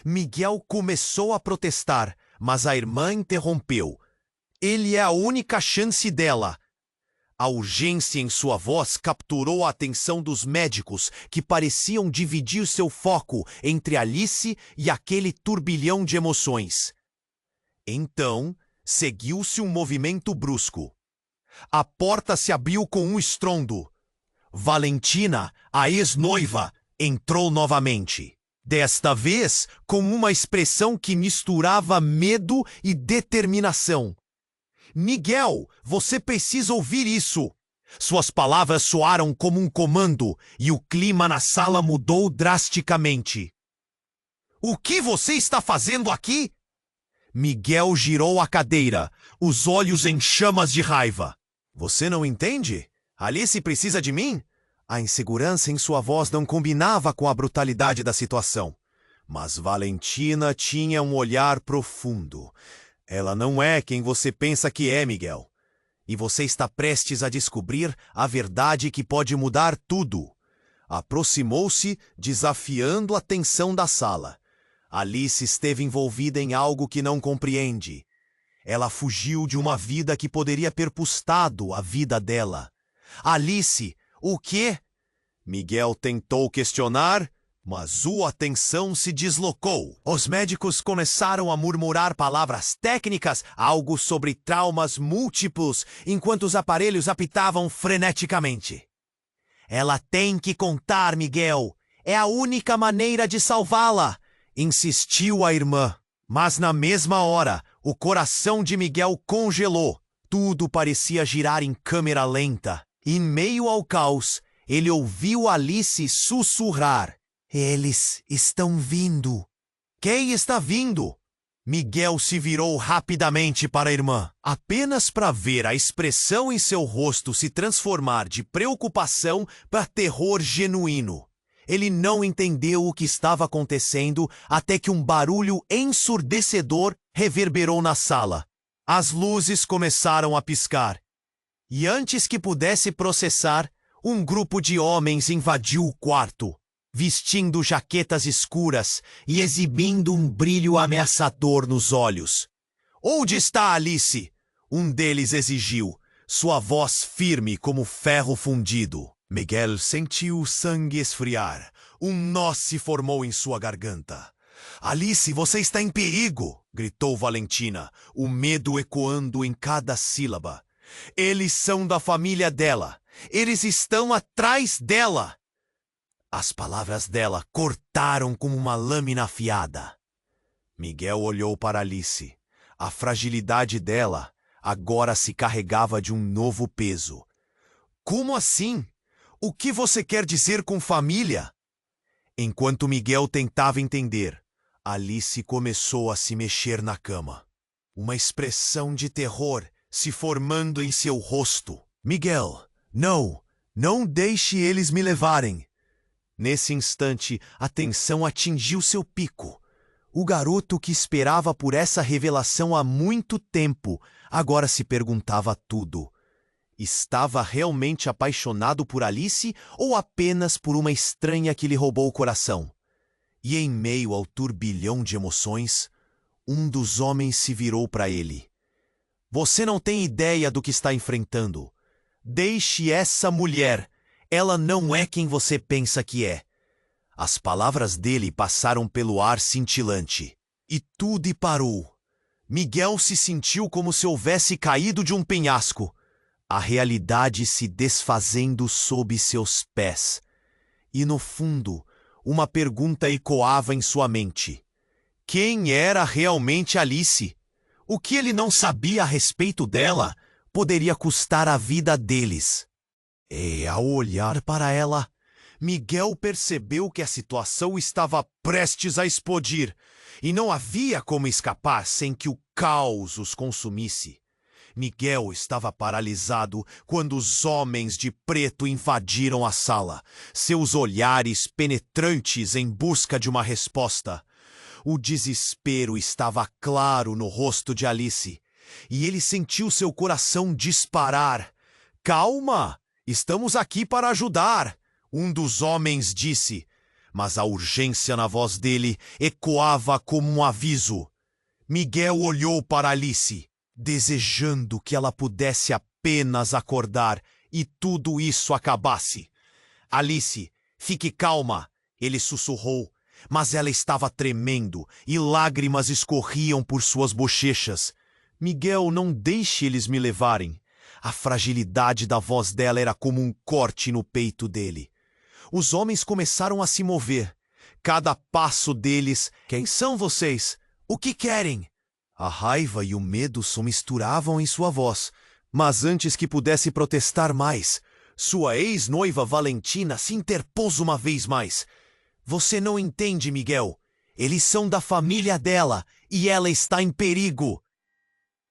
Miguel começou a protestar, mas a irmã interrompeu. Ele é a única chance dela. A urgência em sua voz capturou a atenção dos médicos, que pareciam dividir seu foco entre Alice e aquele turbilhão de emoções. Então, seguiu-se um movimento brusco. A porta se abriu com um estrondo. Valentina, a ex-noiva, entrou novamente. Desta vez, com uma expressão que misturava medo e determinação. Miguel, você precisa ouvir isso. Suas palavras soaram como um comando e o clima na sala mudou drasticamente. O que você está fazendo aqui? Miguel girou a cadeira, os olhos em chamas de raiva. Você não entende? Alice precisa de mim? A insegurança em sua voz não combinava com a brutalidade da situação. Mas Valentina tinha um olhar profundo. Ela não é quem você pensa que é, Miguel. E você está prestes a descobrir a verdade que pode mudar tudo. Aproximou-se, desafiando a tensão da sala. Alice esteve envolvida em algo que não compreende. Ela fugiu de uma vida que poderia ter custado a vida dela. Alice, o quê? Miguel tentou questionar, mas sua atenção se deslocou. Os médicos começaram a murmurar palavras técnicas, algo sobre traumas múltiplos, enquanto os aparelhos apitavam freneticamente. Ela tem que contar, Miguel. É a única maneira de salvá-la, insistiu a irmã. Mas na mesma hora, o coração de Miguel congelou. Tudo parecia girar em câmera lenta. Em meio ao caos, ele ouviu Alice sussurrar. Eles estão vindo. Quem está vindo? Miguel se virou rapidamente para a irmã, apenas para ver a expressão em seu rosto se transformar de preocupação para terror genuíno. Ele não entendeu o que estava acontecendo até que um barulho ensurdecedor reverberou na sala. As luzes começaram a piscar. E antes que pudesse processar, um grupo de homens invadiu o quarto, vestindo jaquetas escuras e exibindo um brilho ameaçador nos olhos. Onde está Alice? Um deles exigiu, sua voz firme como ferro fundido. Miguel sentiu o sangue esfriar. Um nó se formou em sua garganta. Alice, você está em perigo! Gritou Valentina, o medo ecoando em cada sílaba. Eles são da família dela. Eles estão atrás dela. As palavras dela cortaram como uma lâmina afiada. Miguel olhou para Alice. A fragilidade dela agora se carregava de um novo peso. Como assim? O que você quer dizer com família? Enquanto Miguel tentava entender, Alice começou a se mexer na cama. Uma expressão de terror se formando em seu rosto. Miguel, não deixe eles me levarem. Nesse instante, a tensão atingiu seu pico. O garoto que esperava por essa revelação há muito tempo, agora se perguntava tudo. Estava realmente apaixonado por Alice ou apenas por uma estranha que lhe roubou o coração? E em meio ao turbilhão de emoções, um dos homens se virou para ele. Você não tem ideia do que está enfrentando. Deixe essa mulher. Ela não é quem você pensa que é. As palavras dele passaram pelo ar cintilante. E tudo parou. Miguel se sentiu como se houvesse caído de um penhasco. A realidade se desfazendo sob seus pés. E no fundo, uma pergunta ecoava em sua mente. Quem era realmente Alice? O que ele não sabia a respeito dela poderia custar a vida deles. E ao olhar para ela, Miguel percebeu que a situação estava prestes a explodir e não havia como escapar sem que o caos os consumisse. Miguel estava paralisado quando os homens de preto invadiram a sala, seus olhares penetrantes em busca de uma resposta. O desespero estava claro no rosto de Alice, e ele sentiu seu coração disparar. Calma, estamos aqui para ajudar, um dos homens disse, mas a urgência na voz dele ecoava como um aviso. Miguel olhou para Alice, desejando que ela pudesse apenas acordar e tudo isso acabasse. Alice, fique calma, ele sussurrou, mas ela estava tremendo e lágrimas escorriam por suas bochechas. Miguel, não deixe eles me levarem. A fragilidade da voz dela era como um corte no peito dele. Os homens começaram a se mover. Cada passo deles, quem são vocês? O que querem? A raiva e o medo se misturavam em sua voz, mas antes que pudesse protestar mais, sua ex-noiva Valentina se interpôs uma vez mais. Você não entende, Miguel. Eles são da família dela e ela está em perigo.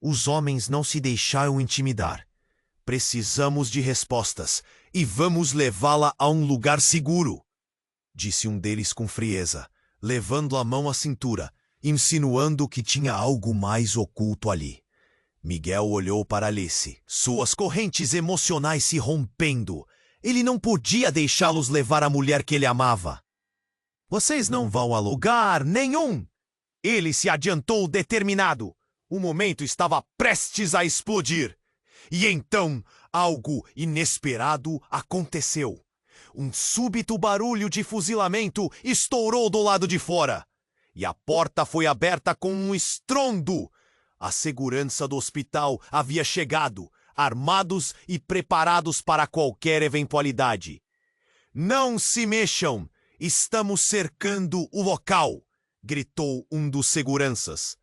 Os homens não se deixaram intimidar. Precisamos de respostas e vamos levá-la a um lugar seguro, disse um deles com frieza, levando a mão à cintura, insinuando que tinha algo mais oculto ali. Miguel olhou para Alice, suas correntes emocionais se rompendo. Ele não podia deixá-los levar a mulher que ele amava. Vocês não vão a lugar nenhum! Ele se adiantou determinado. O momento estava prestes a explodir. E então, algo inesperado aconteceu. Um súbito barulho de fuzilamento estourou do lado de fora. E a porta foi aberta com um estrondo. A segurança do hospital havia chegado, armados e preparados para qualquer eventualidade. Não se mexam! Estamos cercando o local! Gritou um dos seguranças.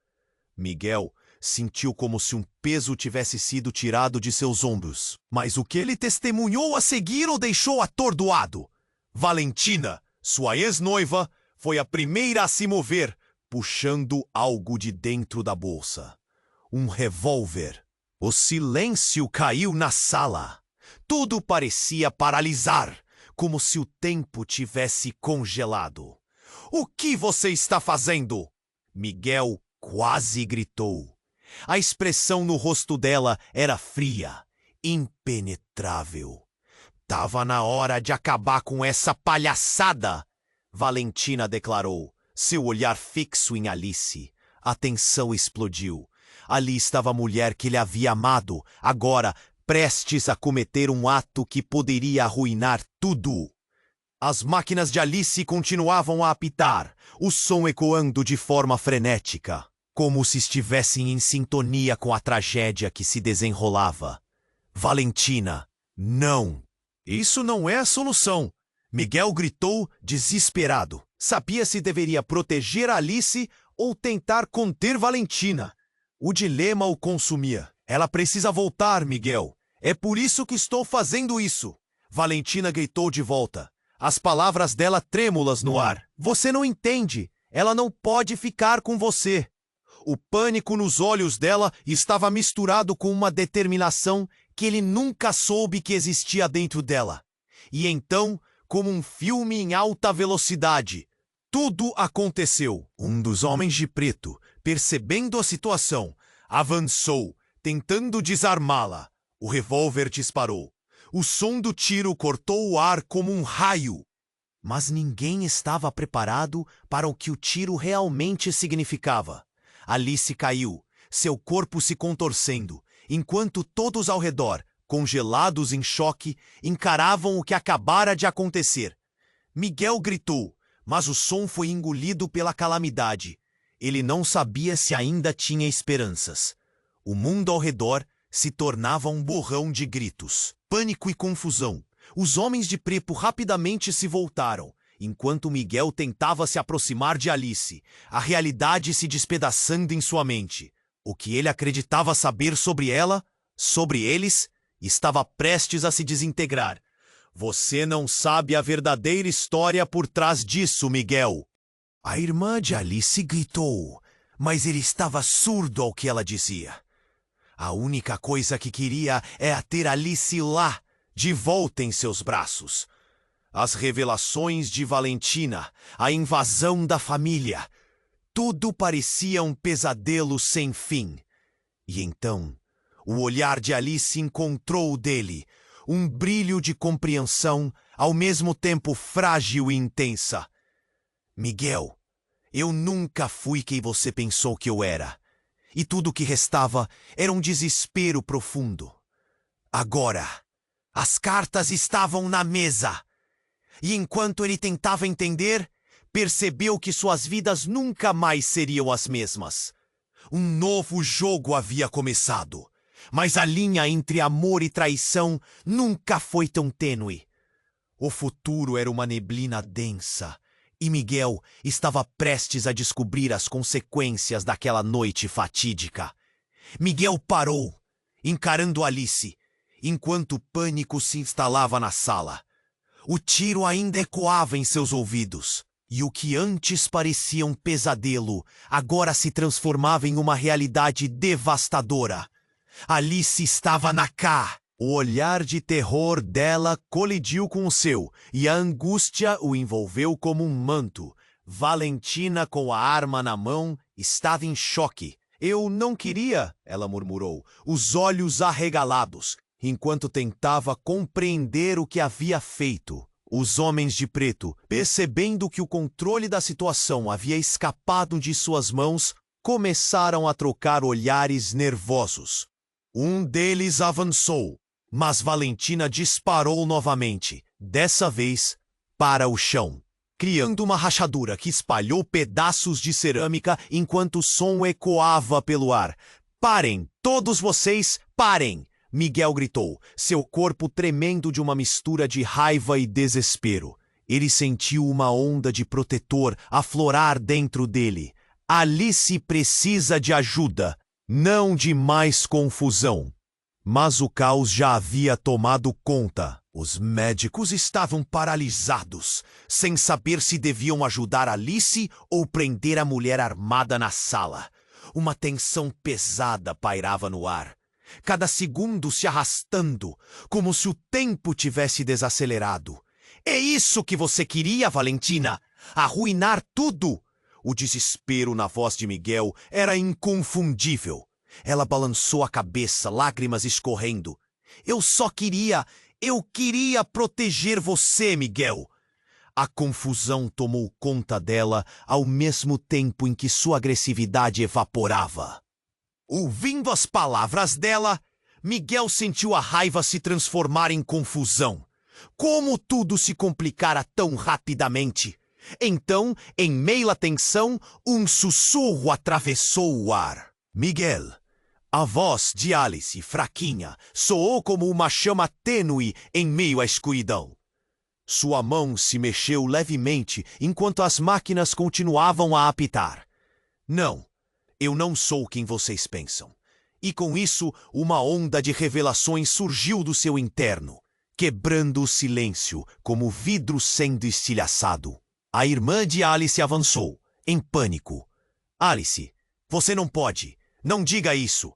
Miguel sentiu como se um peso tivesse sido tirado de seus ombros. Mas o que ele testemunhou a seguir o deixou atordoado. Valentina, sua ex-noiva, foi a primeira a se mover, puxando algo de dentro da bolsa. Um revólver. O silêncio caiu na sala. Tudo parecia paralisar, como se o tempo tivesse congelado. O que você está fazendo? Miguel quase gritou. A expressão no rosto dela era fria, impenetrável. Tava na hora de acabar com essa palhaçada, Valentina declarou, seu olhar fixo em Alice. A tensão explodiu. Ali estava a mulher que ele havia amado, agora prestes a cometer um ato que poderia arruinar tudo. As máquinas de Alice continuavam a apitar, o som ecoando de forma frenética, como se estivessem em sintonia com a tragédia que se desenrolava. Valentina, não! Isso não é a solução! Miguel gritou, desesperado. Sabia se deveria proteger Alice ou tentar conter Valentina. O dilema o consumia. Ela precisa voltar, Miguel. É por isso que estou fazendo isso. Valentina gritou de volta. as palavras dela trêmulas no ar. Você não entende. Ela não pode ficar com você. O pânico nos olhos dela estava misturado com uma determinação que ele nunca soube que existia dentro dela. E então, como um filme em alta velocidade, tudo aconteceu. Um dos homens de preto, percebendo a situação, avançou, tentando desarmá-la. O revólver disparou. O som do tiro cortou o ar como um raio. Mas ninguém estava preparado para o que o tiro realmente significava. Alice caiu, seu corpo se contorcendo, enquanto todos ao redor, congelados em choque, encaravam o que acabara de acontecer. Miguel gritou, mas o som foi engolido pela calamidade. Ele não sabia se ainda tinha esperanças. O mundo ao redor se tornava um borrão de gritos, pânico e confusão. Os homens de preto rapidamente se voltaram, enquanto Miguel tentava se aproximar de Alice, a realidade se despedaçando em sua mente. O que ele acreditava saber sobre ela, sobre eles, estava prestes a se desintegrar. Você não sabe a verdadeira história por trás disso, Miguel. A irmã de Alice gritou, mas ele estava surdo ao que ela dizia. A única coisa que queria era ter Alice lá, de volta em seus braços. As revelações de Valentina, a invasão da família, tudo parecia um pesadelo sem fim. E então, o olhar de Alice encontrou o dele, um brilho de compreensão, ao mesmo tempo frágil e intensa. Miguel, eu nunca fui quem você pensou que eu era. E tudo o que restava era um desespero profundo. Agora, as cartas estavam na mesa. E enquanto ele tentava entender, percebeu que suas vidas nunca mais seriam as mesmas. Um novo jogo havia começado, mas a linha entre amor e traição nunca foi tão tênue. O futuro era uma neblina densa, e Miguel estava prestes a descobrir as consequências daquela noite fatídica. Miguel parou, encarando Alice, enquanto o pânico se instalava na sala. O tiro ainda ecoava em seus ouvidos, e o que antes parecia um pesadelo, agora se transformava em uma realidade devastadora. Alice estava na cá. O olhar de terror dela colidiu com o seu, e a angústia o envolveu como um manto. Valentina, com a arma na mão, estava em choque. Eu não queria, ela murmurou, os olhos arregalados, enquanto tentava compreender o que havia feito. Os homens de preto, percebendo que o controle da situação havia escapado de suas mãos, começaram a trocar olhares nervosos. Um deles avançou, mas Valentina disparou novamente, dessa vez para o chão, criando uma rachadura que espalhou pedaços de cerâmica enquanto o som ecoava pelo ar. Parem, todos vocês, parem! Miguel gritou, seu corpo tremendo de uma mistura de raiva e desespero. Ele sentiu uma onda de protetor aflorar dentro dele. Alice precisa de ajuda, não de mais confusão. Mas o caos já havia tomado conta. Os médicos estavam paralisados, sem saber se deviam ajudar Alice ou prender a mulher armada na sala. Uma tensão pesada pairava no ar. Cada segundo se arrastando, como se o tempo tivesse desacelerado. É isso que você queria, Valentina? Arruinar tudo? O desespero na voz de Miguel era inconfundível. Ela balançou a cabeça, lágrimas escorrendo. Eu queria proteger você, Miguel. A confusão tomou conta dela ao mesmo tempo em que sua agressividade evaporava. Ouvindo as palavras dela, Miguel sentiu a raiva se transformar em confusão. Como tudo se complicara tão rapidamente? Então, em meio à tensão, um sussurro atravessou o ar. Miguel. A voz de Alice, fraquinha, soou como uma chama tênue em meio à escuridão. Sua mão se mexeu levemente enquanto as máquinas continuavam a apitar. Não. Eu não sou quem vocês pensam. E com isso, uma onda de revelações surgiu do seu interno. quebrando o silêncio como vidro sendo estilhaçado. A irmã de Alice avançou, em pânico. Alice, você não pode. Não diga isso.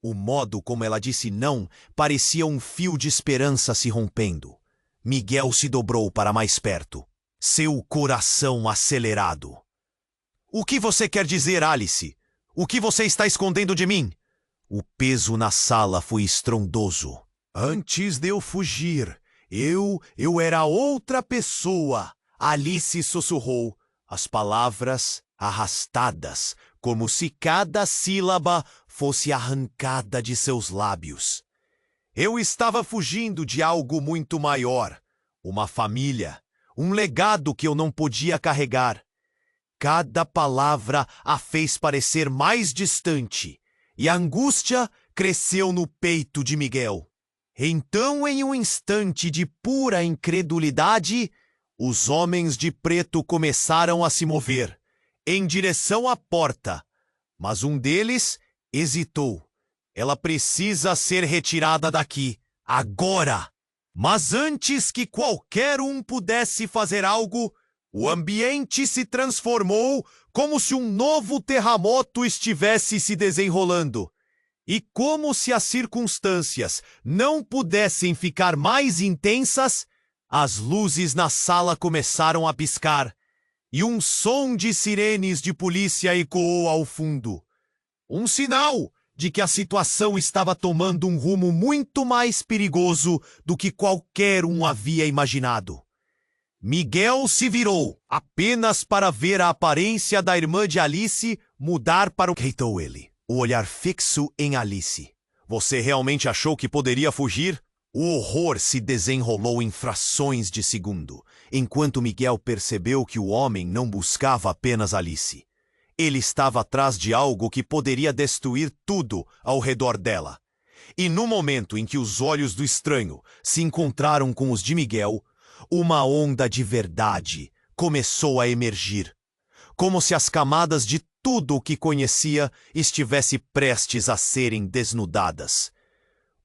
O modo como ela disse não parecia um fio de esperança se rompendo. Miguel se dobrou para mais perto, seu coração acelerado. O que você quer dizer, Alice? O que você está escondendo de mim? O peso na sala foi estrondoso. Antes de eu fugir, eu era outra pessoa. Alice sussurrou, as palavras arrastadas, como se cada sílaba fosse arrancada de seus lábios. Eu estava fugindo de algo muito maior, uma família, um legado que eu não podia carregar. Cada palavra a fez parecer mais distante, e a angústia cresceu no peito de Miguel. Então, em um instante de pura incredulidade, os homens de preto começaram a se mover, em direção à porta, mas um deles hesitou. Ela precisa ser retirada daqui, agora! Mas antes que qualquer um pudesse fazer algo, o ambiente se transformou como se um novo terremoto estivesse se desenrolando. E como se as circunstâncias não pudessem ficar mais intensas, as luzes na sala começaram a piscar, e um som de sirenes de polícia ecoou ao fundo. Um sinal de que a situação estava tomando um rumo muito mais perigoso do que qualquer um havia imaginado. Miguel se virou, apenas para ver a aparência da irmã de Alice mudar para o... Gritou ele, o olhar fixo em Alice. Você realmente achou que poderia fugir? O horror se desenrolou em frações de segundo, enquanto Miguel percebeu que o homem não buscava apenas Alice. Ele estava atrás de algo que poderia destruir tudo ao redor dela. E no momento em que os olhos do estranho se encontraram com os de Miguel, uma onda de verdade começou a emergir, como se as camadas de tudo o que conhecia estivesse prestes a serem desnudadas.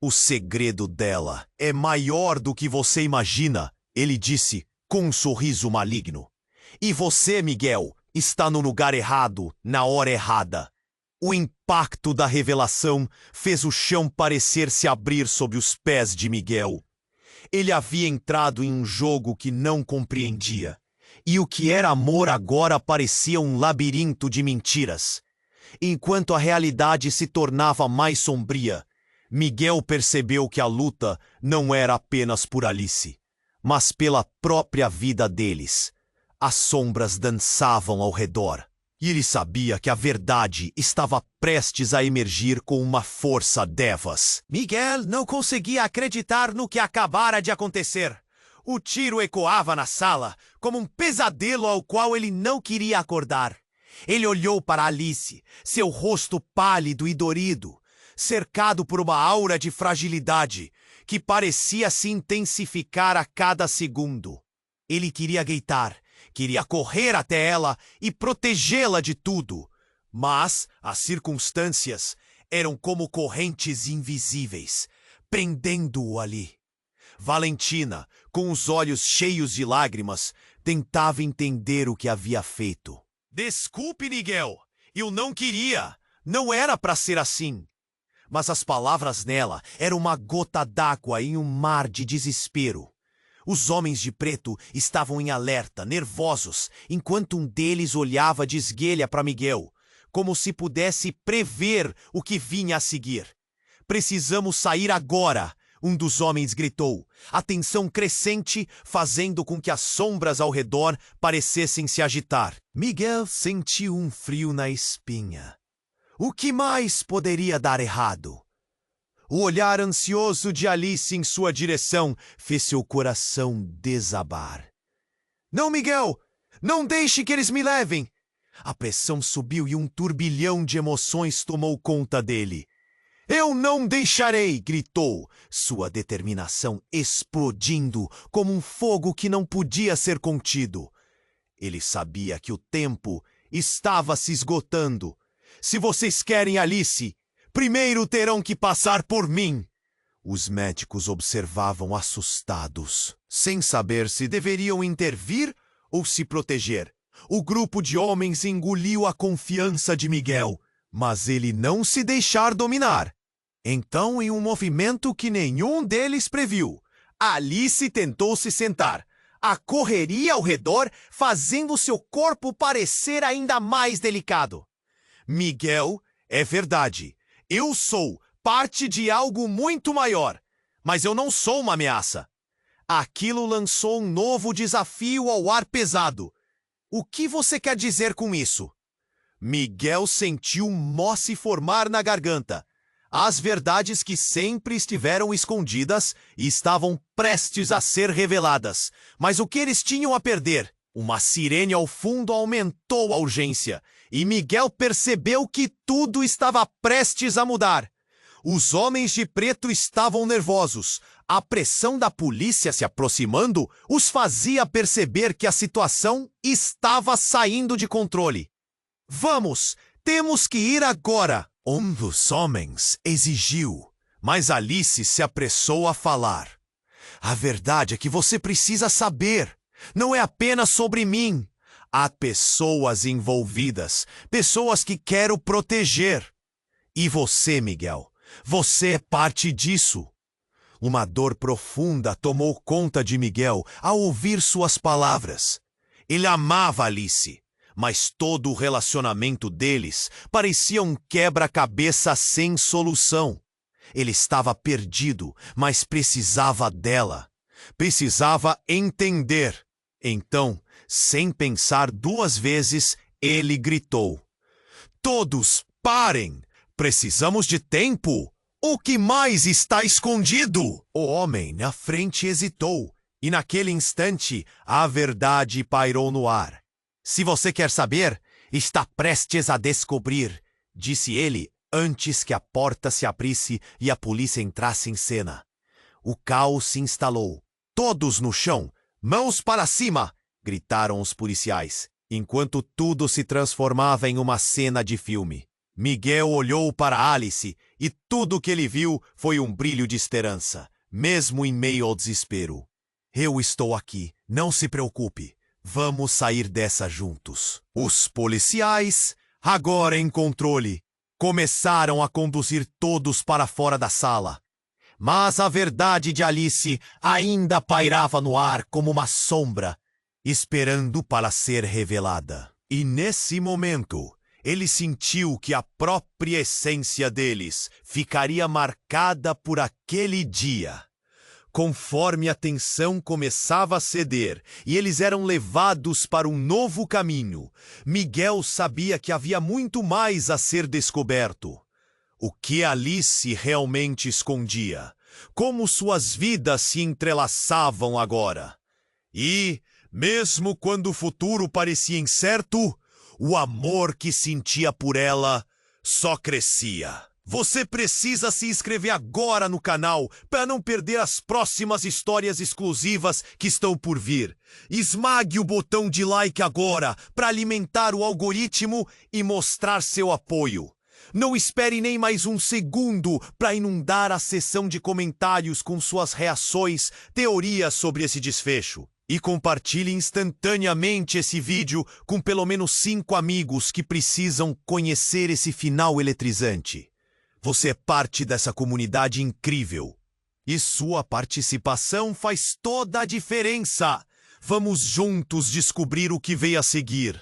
O segredo dela é maior do que você imagina, ele disse com um sorriso maligno. E você, Miguel, está no lugar errado, na hora errada. O impacto da revelação fez o chão parecer se abrir sob os pés de Miguel. Ele havia entrado em um jogo que não compreendia, e o que era amor agora parecia um labirinto de mentiras. Enquanto a realidade se tornava mais sombria, Miguel percebeu que a luta não era apenas por Alice, mas pela própria vida deles. As sombras dançavam ao redor, e ele sabia que a verdade estava prestes a emergir com uma força devas. Miguel não conseguia acreditar no que acabara de acontecer. O tiro ecoava na sala como um pesadelo ao qual ele não queria acordar. Ele olhou para Alice, seu rosto pálido e dorido, cercado por uma aura de fragilidade que parecia se intensificar a cada segundo. Ele queria gritar, queria correr até ela e protegê-la de tudo, mas as circunstâncias eram como correntes invisíveis, prendendo-o ali. Valentina, com os olhos cheios de lágrimas, tentava entender o que havia feito. Desculpe, Miguel, eu não queria, não era para ser assim. Mas as palavras nela eram uma gota d'água em um mar de desespero. Os homens de preto estavam em alerta, nervosos, enquanto um deles olhava de esguelha para Miguel, como se pudesse prever o que vinha a seguir. Precisamos sair agora, um dos homens gritou, a tensão crescente fazendo com que as sombras ao redor parecessem se agitar. Miguel sentiu um frio na espinha. O que mais poderia dar errado? O olhar ansioso de Alice em sua direção fez seu coração desabar. Não, Miguel! Não deixe que eles me levem! A pressão subiu e um turbilhão de emoções tomou conta dele. Eu não deixarei! Gritou, sua determinação explodindo como um fogo que não podia ser contido. Ele sabia que o tempo estava se esgotando. Se vocês querem Alice, primeiro terão que passar por mim. Os médicos observavam assustados, sem saber se deveriam intervir ou se proteger. O grupo de homens engoliu a confiança de Miguel, mas ele não se deixar dominar. Então, em um movimento que nenhum deles previu, Alice tentou se sentar. A correria ao redor, fazendo seu corpo parecer ainda mais delicado. Miguel, é verdade, eu sou parte de algo muito maior, mas eu não sou uma ameaça. Aquilo lançou um novo desafio ao ar pesado. O que você quer dizer com isso? Miguel sentiu um nó se formar na garganta. As verdades que sempre estiveram escondidas estavam prestes a ser reveladas. Mas o que eles tinham a perder? Uma sirene ao fundo aumentou a urgência, e Miguel percebeu que tudo estava prestes a mudar. Os homens de preto estavam nervosos. A pressão da polícia se aproximando os fazia perceber que a situação estava saindo de controle. Vamos, temos que ir agora! Um dos homens exigiu, mas Alice se apressou a falar. A verdade é que você precisa saber. Não é apenas sobre mim. Há pessoas envolvidas, pessoas que quero proteger. E você, Miguel? Você é parte disso. Uma dor profunda tomou conta de Miguel ao ouvir suas palavras. Ele amava Alice, mas todo o relacionamento deles parecia um quebra-cabeça sem solução. Ele estava perdido, mas precisava dela. Precisava entender. Então, sem pensar duas vezes, ele gritou: "Todos parem! Precisamos de tempo! O que mais está escondido?" O homem na frente hesitou, e naquele instante a verdade pairou no ar. "Se você quer saber, está prestes a descobrir", disse ele antes que a porta se abrisse e a polícia entrasse em cena. O caos se instalou. "Todos no chão! Mãos para cima!" gritaram os policiais, enquanto tudo se transformava em uma cena de filme. Miguel olhou para Alice e tudo o que ele viu foi um brilho de esperança, mesmo em meio ao desespero. "Eu estou aqui, não se preocupe. Vamos sair dessa juntos." Os policiais, agora em controle, começaram a conduzir todos para fora da sala. Mas a verdade de Alice ainda pairava no ar como uma sombra, esperando para ser revelada. E nesse momento, ele sentiu que a própria essência deles ficaria marcada por aquele dia. Conforme a tensão começava a ceder e eles eram levados para um novo caminho, Miguel sabia que havia muito mais a ser descoberto. O que Alice realmente escondia? Como suas vidas se entrelaçavam agora? E, mesmo quando o futuro parecia incerto, o amor que sentia por ela só crescia. Você precisa se inscrever agora no canal para não perder as próximas histórias exclusivas que estão por vir. Esmague o botão de like agora para alimentar o algoritmo e mostrar seu apoio. Não espere nem mais um segundo para inundar a seção de comentários com suas reações, teorias sobre esse desfecho. E compartilhe instantaneamente esse vídeo com pelo menos 5 amigos que precisam conhecer esse final eletrizante. Você é parte dessa comunidade incrível. E sua participação faz toda a diferença. Vamos juntos descobrir o que veio a seguir.